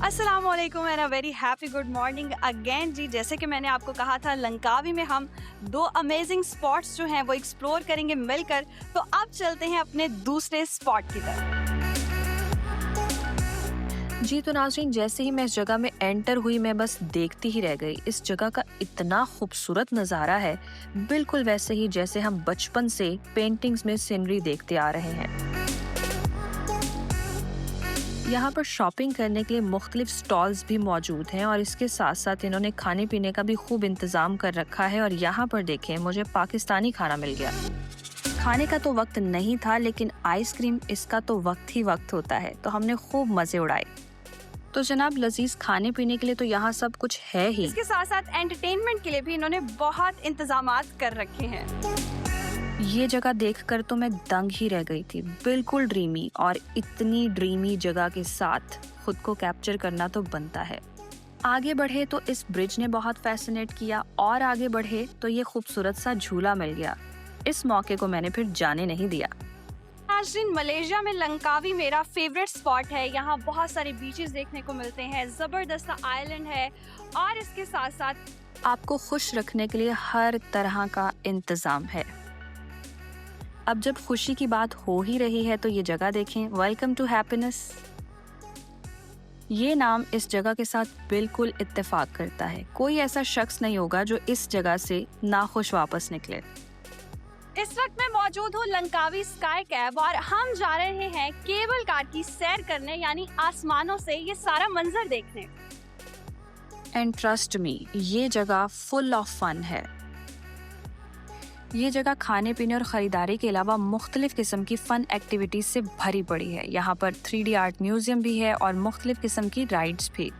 अस्सलामुअलैकुम and a very happy good morning again ji. जैसे कि मैंने आपको कहा था, लंकावी में हम दो अमेजिंग स्पॉट्स जो हैं वो एक्सप्लोर करेंगे मिलकर। तो अब चलते हैं अपने दूसरे स्पॉट की तरफ। जी तो नाज़रीन, जैसे ही मैं इस जगह में एंटर हुई मैं बस देखती ही रह गई। इस जगह का इतना खूबसूरत नज़ारा है, बिल्कुल वैसे ही जैसे हम बचपन से पेंटिंग्स में सीनरी देखते आ रहे हैं। यहाँ पर शॉपिंग करने के लिए मुख्तलिफ स्टॉल्स भी मौजूद हैं और इसके साथ साथ इन्होंने खाने पीने का भी खूब इंतज़ाम कर रखा है। और यहाँ पर देखें, मुझे पाकिस्तानी खाना मिल गया। खाने का तो वक्त नहीं था, लेकिन आइसक्रीम इसका तो वक्त ही वक्त होता है, तो हमने खूब मज़े उड़ाए। तो जनाब, लजीज खाने पीने के लिए तो यहाँ सब कुछ है ही, इसके साथ साथ एंटरटेनमेंट के लिए भी इन्होंने बहुत इंतजामात कर रखे हैं। ये जगह देखकर तो मैं दंग ही रह गई थी। बिल्कुल ड्रीमी, और इतनी ड्रीमी जगह के साथ खुद को कैप्चर करना तो बनता है। आगे बढ़े तो इस ब्रिज ने बहुत फैसिनेट किया, और आगे बढ़े तो ये खूबसूरत सा झूला मिल गया। इस मौके को मैंने फिर जाने नहीं दिया। नाज़रीन, मलेशिया में लंकावी मेरा फेवरेट स्पॉट है। यहाँ बहुत सारे बीचेस देखने को मिलते हैं, जबरदस्त आइलैंड है, और इसके साथ साथ आपको खुश रखने के लिए हर तरह का इंतजाम है। अब जब खुशी की बात हो ही रही है तो ये जगह देखें, वेलकम टू हैप्पीनेस। ये नाम इस जगह के साथ बिल्कुल इत्तेफाक करता है। कोई ऐसा शख्स नहीं होगा जो इस जगह से नाखुश वापस निकले। इस वक्त मैं मौजूद हूँ लंकावी स्काई कैब, और हम जा रहे हैं केबल कार की सैर करने, यानी आसमानों से ये सारा मंजर देखने। एंड ट्रस्ट मी, ये जगह फुल ऑफ फन है। ये जगह खाने पीने और ख़रीदारी के अलावा मुख्तलिफ किस्म की फ़न एक्टिविटीज़ से भरी पड़ी है। यहाँ पर 3D आर्ट म्यूज़ियम भी है और मुख्तलिफ किस्म की राइड्स भी।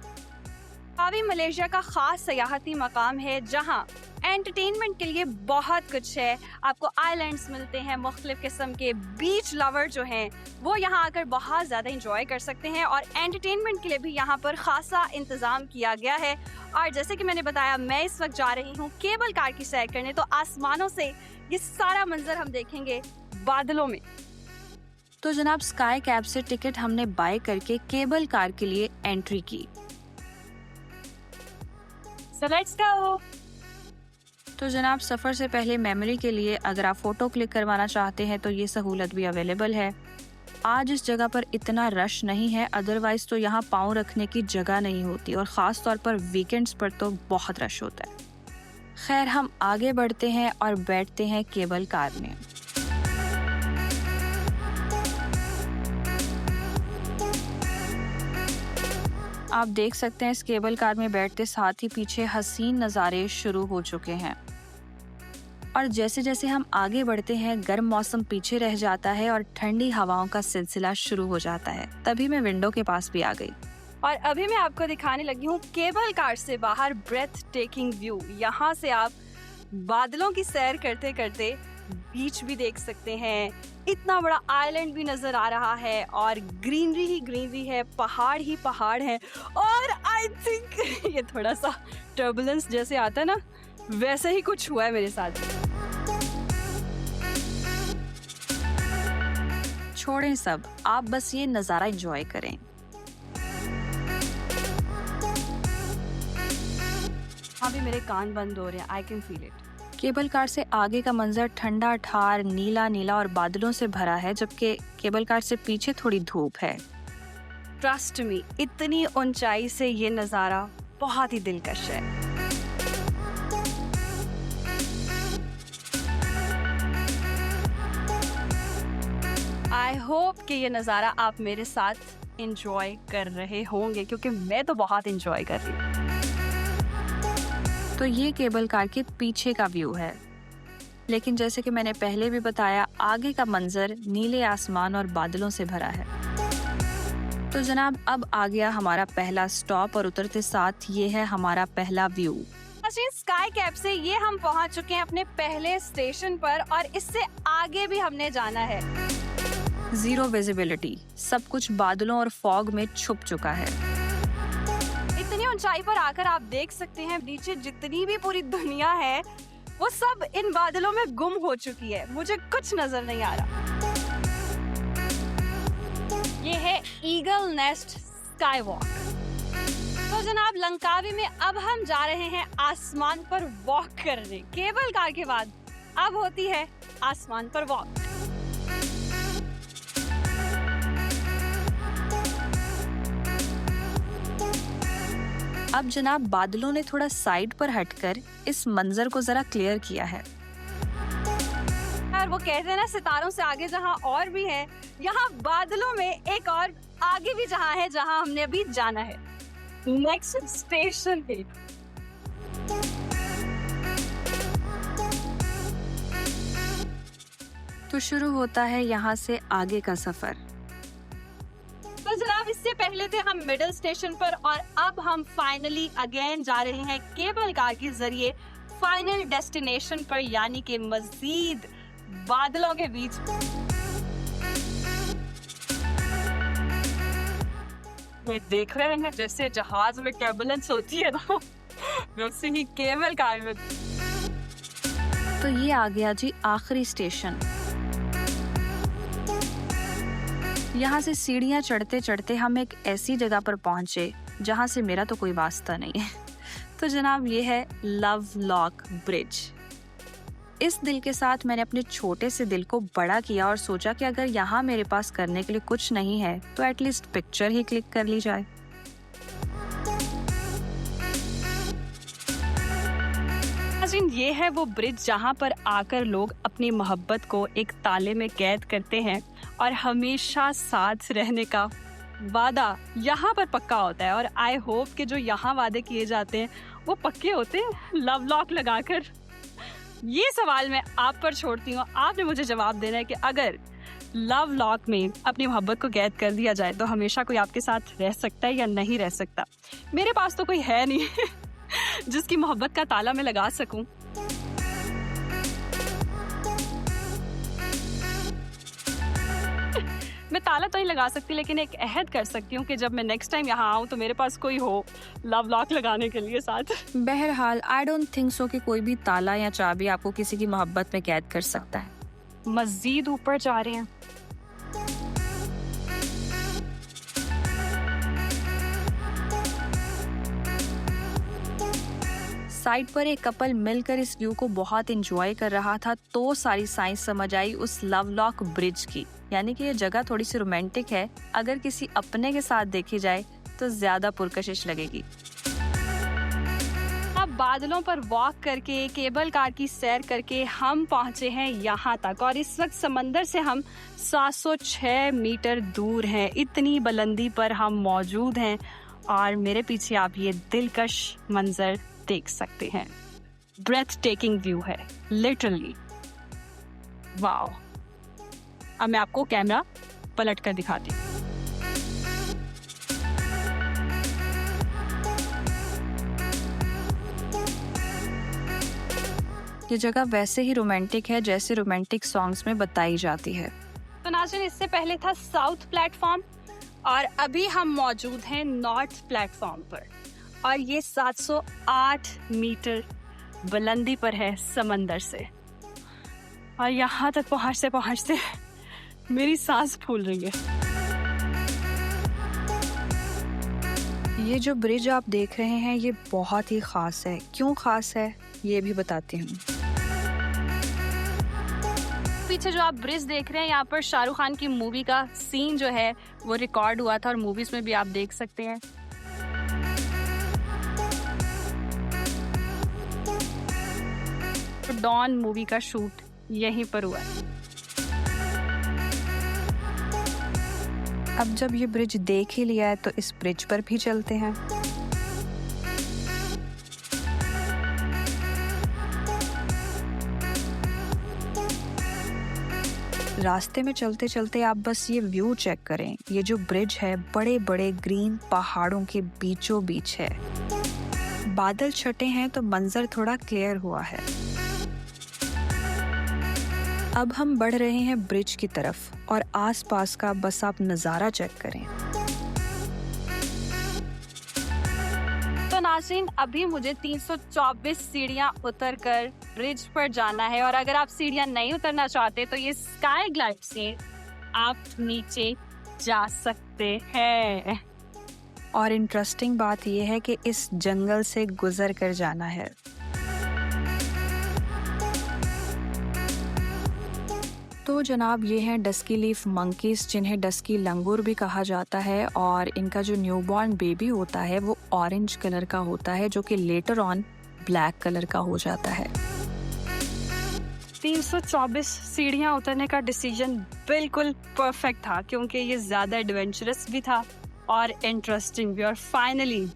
लंकावी मलेशिया का ख़ास सयाहती मकाम है, जहाँ एंटरटेनमेंट के लिए बहुत कुछ है। आपको आइलैंड्स मिलते हैं, मुख्तलिफ किस्म के बीच लवर जो हैं वो यहाँ आकर बहुत ज़्यादा इंजॉय कर सकते हैं, और एंटरटेनमेंट के लिए भी यहाँ पर खासा इंतज़ाम किया गया है। और जैसे कि मैंने बताया, मैं इस वक्त जा रही हूँ केबल कार की सैर करने। तो आसमानों से ये सारा मंजर हम देखेंगे बादलों में। तो जनाब, स्काई कैब से टिकट हमने बाय करके केबल कार के लिए एंट्री की। So let's go! तो जनाब, सफ़र से पहले मेमोरी के लिए अगर आप फ़ोटो क्लिक करवाना चाहते हैं तो ये सहूलत भी अवेलेबल है। आज इस जगह पर इतना रश नहीं है, अदरवाइज़ तो यहाँ पाँव रखने की जगह नहीं होती, और ख़ास तौर पर वीकेंड्स पर तो बहुत रश होता है। खैर, हम आगे बढ़ते हैं और बैठते हैं केबल कार में। आप देख सकते हैं, इस केबल कार में बैठते साथ ही पीछे हसीन नज़ारे शुरू हो चुके हैं, और जैसे जैसे हम आगे बढ़ते हैं गर्म मौसम पीछे रह जाता है और ठंडी हवाओं का सिलसिला शुरू हो जाता है। तभी मैं विंडो के पास भी आ गई, और अभी मैं आपको दिखाने लगी हूँ केबल कार से बाहर ब्रेथ टेकिंग व्यू। यहाँ से आप बादलों की सैर करते करते बीच भी देख सकते हैं, इतना बड़ा आइलैंड भी नजर आ रहा है, और ग्रीनरी ही ग्रीनरी है, पहाड़ ही पहाड़ है। और आई थिंक ये थोड़ा सा टर्बुलेंस जैसे आता है ना, वैसे ही कुछ हुआ है मेरे साथ। छोड़ें सब, आप बस ये नज़ारा एंजॉय करें। अभी मेरे कान बंद हो रहे हैं, I can feel it. Cable car से आगे का मंजर ठंडा ठार नीला नीला और बादलों से भरा है, जबकि केबल कार से पीछे थोड़ी धूप है। ट्रस्ट मी, इतनी ऊंचाई से ये नज़ारा बहुत ही दिलकश है। आई होप कि ये नज़ारा आप मेरे साथ इंजॉय कर रहे होंगे, क्योंकि मैं तो बहुत इंजॉय कर रही हूँ। तो ये केबल कार के पीछे का व्यू है, लेकिन जैसे कि मैंने पहले भी बताया, आगे का मंजर नीले आसमान और बादलों से भरा है। तो जनाब, अब आ गया हमारा पहला स्टॉप, और उतरते साथ ये है हमारा पहला व्यू। स्काई कैब से ये हम पहुंच चुके हैं अपने पहले स्टेशन पर, और इससे आगे भी हमने जाना है। जीरो विजिबिलिटी, सब कुछ बादलों और फॉग में छुप चुका है। इतनी ऊंचाई पर आकर आप देख सकते हैं नीचे जितनी भी पूरी दुनिया है वो सब इन बादलों में गुम हो चुकी है। मुझे कुछ नजर नहीं आ रहा। ये है ईगल नेस्ट स्काई वॉक। तो जनाब लंकावी में अब हम जा रहे हैं आसमान पर वॉक करने। केबल कार के बाद अब होती है आसमान पर वॉक। अब जनाब बादलों ने थोड़ा साइड पर हटकर इस मंजर को जरा क्लियर किया है। और वो कहते हैं ना, सितारों से आगे जहां और भी है, यहाँ बादलों में एक और आगे भी जहां है, जहां हमने अभी जाना है। नेक्स्ट स्टेशन पे तो शुरू होता है यहाँ से आगे का सफर। तो जनाब इससे पहले थे हम मिडिल स्टेशन पर और अब हम फाइनली अगेन जा रहे हैं केबल कार के जरिए फाइनल डेस्टिनेशन पर, यानी कि मजीद बादलों के बीच। वे देख रहे हैं जैसे जहाज में टर्बुलेंस होती है ना, वैसे ही केबल कार में। तो ये आ गया जी आखिरी स्टेशन। यहाँ से सीढ़ियाँ चढ़ते चढ़ते हम एक ऐसी जगह पर पहुँचे जहाँ से मेरा तो कोई वास्ता नहीं है। तो जनाब ये है लव लॉक ब्रिज। इस दिल के साथ मैंने अपने छोटे से दिल को बड़ा किया और सोचा कि अगर यहाँ मेरे पास करने के लिए कुछ नहीं है तो एटलीस्ट पिक्चर ही क्लिक कर ली जाए। ये है वो ब्रिज जहाँ पर आकर लोग अपनी मोहब्बत को एक ताले में कैद करते हैं और हमेशा साथ रहने का वादा यहाँ पर पक्का होता है। और आई होप कि जो यहाँ वादे किए जाते हैं वो पक्के होते हैं लव लॉक लगाकर। ये सवाल मैं आप पर छोड़ती हूँ, आपने मुझे जवाब देना है कि अगर लव लॉक में अपनी मोहब्बत को कैद कर दिया जाए तो हमेशा कोई आपके साथ रह सकता है या नहीं रह सकता। मेरे पास तो कोई है नहीं जिसकी मोहब्बत का ताला मैं लगा सकूं। मैं ताला तो नहीं लगा सकती, लेकिन एक अहद कर सकती हूँ कि जब मैं नेक्स्ट टाइम यहाँ आऊँ तो मेरे पास कोई हो लव लॉक लगाने के लिए साथ। बहरहाल आई डोंट थिंक सो कि कोई भी ताला या चाबी आपको किसी की मोहब्बत में कैद कर सकता है। मजीद ऊपर जा रहे हैं। साइड पर एक कपल मिलकर इस व्यू को बहुत एंजॉय कर रहा था, तो सारी साइंस समझ आई उस लव लॉक ब्रिज की। यानी कि ये जगह थोड़ी सी रोमांटिक है, अगर किसी अपने के साथ देखी जाए तो ज्यादा पुरकशिश लगेगी। अब बादलों पर वॉक करके, केबल कार की सैर करके हम पहुंचे हैं यहाँ तक और इस वक्त समंदर से हम 706 मीटर दूर हैं। इतनी बुलंदी पर हम मौजूद हैं और मेरे पीछे आप ये दिलकश मंजर देख सकते हैं। ब्रेथ टेकिंग व्यू है लिटरली। वाओ। अब मैं आपको कैमरा पलट कर दिखाती हूँ। ये जगह वैसे ही रोमांटिक है जैसे रोमांटिक सॉन्ग्स में बताई जाती है। तो नाज़रीन, इससे पहले था साउथ प्लेटफॉर्म और अभी हम मौजूद हैं नॉर्थ प्लेटफॉर्म पर और ये 708 मीटर बुलंदी पर है समंदर से। और यहाँ तक पहुँचते पहुँचते मेरी सांस फूल रही है। ये जो ब्रिज आप देख रहे हैं ये बहुत ही खास है। क्यों खास है ये भी बताती हूँ। पीछे जो आप ब्रिज देख रहे हैं, यहाँ पर शाहरुख खान की मूवी का सीन जो है वो रिकॉर्ड हुआ था और मूवीज में भी आप देख सकते हैं। तो डॉन मूवी का शूट यहीं पर हुआ है। अब जब ये ब्रिज देख ही लिया है तो इस ब्रिज पर भी चलते हैं। रास्ते में चलते चलते आप बस ये व्यू चेक करें। ये जो ब्रिज है बड़े बड़े ग्रीन पहाड़ों के बीचों बीच है। बादल छटे हैं तो मंजर थोड़ा क्लियर हुआ है। अब हम बढ़ रहे हैं ब्रिज की तरफ और आसपास का बस आप नज़ारा चेक करें। तो नाज़रीन, अभी मुझे 324 सीढ़ियाँ उतरकर ब्रिज पर जाना है और अगर आप सीढ़ियाँ नहीं उतरना चाहते तो ये स्काई ग्लाइड से आप नीचे जा सकते हैं। और इंटरेस्टिंग बात यह है कि इस जंगल से गुजर कर जाना है। तो जनाब ये हैं डस्की लीफ मंकीज़, जिन्हें डस्की लंगूर भी कहा जाता है, और इनका जो न्यूबॉर्न बेबी होता है वो ऑरेंज कलर का होता है, जो कि लेटर ऑन ब्लैक कलर का हो जाता है। 324 सीढ़ियाँ उतरने का डिसीजन बिल्कुल परफेक्ट था, क्योंकि ये ज़्यादा एडवेंचरस भी था और इंटरेस्टिंग भी। और फाइनली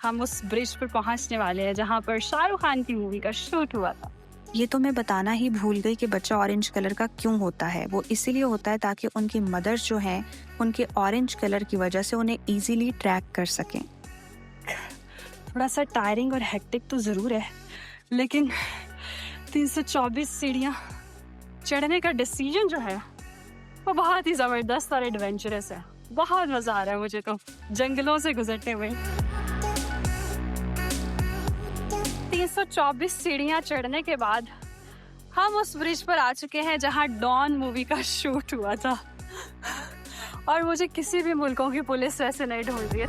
हम उस ब्रिज पर पहुंचने वाले हैं जहां पर शाहरुख खान की मूवी का शूट हुआ था। ये तो मैं बताना ही भूल गई कि बच्चा ऑरेंज कलर का क्यों होता है। वो इसीलिए होता है ताकि उनकी मदर्स जो हैं उनके ऑरेंज कलर की वजह से उन्हें इजीली ट्रैक कर सकें। थोड़ा सा टायरिंग और हेक्टिक तो ज़रूर है, लेकिन 324 सीढ़ियाँ चढ़ने का डिसीजन जो है वो बहुत ही ज़बरदस्त और एडवेंचरस है। बहुत मज़ा आ रहा है मुझे तो जंगलों से गुजरते हुए। 324 सीढ़ियाँ चढ़ने के बाद हम उस ब्रिज पर आ चुके हैं जहां डॉन मूवी का शूट हुआ था। और मुझे किसी भी मुल्कों की पुलिस वैसे नहीं ढूंढ रही है।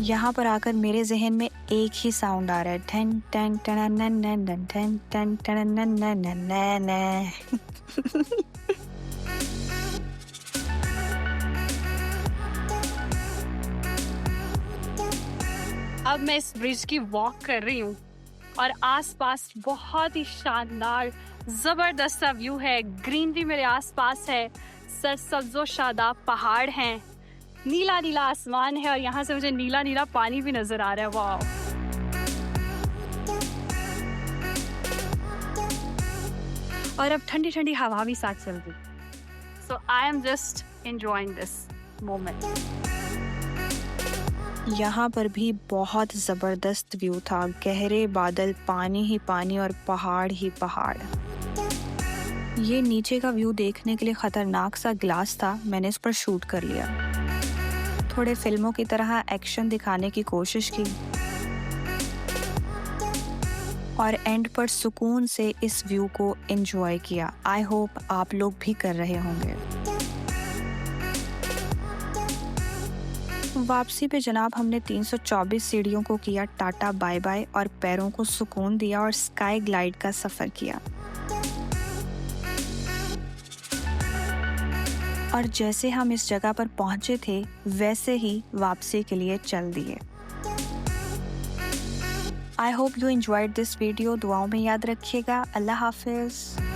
यहाँ पर आकर मेरे जहन में एक ही साउंड आ रहा है, ठन ठन टन नन नन नन ठन ठन टन नन नन नन नन। अब मैं इस ब्रिज की वॉक कर रही हूँ और आसपास बहुत ही शानदार जबरदस्त सा व्यू है। ग्रीनरी मेरे आसपास है, सरसब्ज़ो शादाब पहाड़ हैं, नीला नीला आसमान है और यहाँ से मुझे नीला नीला पानी भी नजर आ रहा है। वाह! और अब ठंडी ठंडी हवा भी साथ चल रही। So I am just enjoying this moment. यहाँ पर भी बहुत ज़बरदस्त व्यू था, गहरे बादल, पानी ही पानी और पहाड़ ही पहाड़। ये नीचे का व्यू देखने के लिए ख़तरनाक सा ग्लास था, मैंने इस पर शूट कर लिया। थोड़े फिल्मों की तरह एक्शन दिखाने की कोशिश की और एंड पर सुकून से इस व्यू को एंजॉय किया। आई होप आप लोग भी कर रहे होंगे। वापसी पे जनाब हमने 324 सीढ़ियों को किया टाटा बाय बाय और पैरों को सुकून दिया और स्काई ग्लाइड का सफ़र किया। और जैसे हम इस जगह पर पहुंचे थे वैसे ही वापसी के लिए चल दिए। I hope you enjoyed this video. दुआओं में याद रखिएगा। अल्लाह हाफिज़।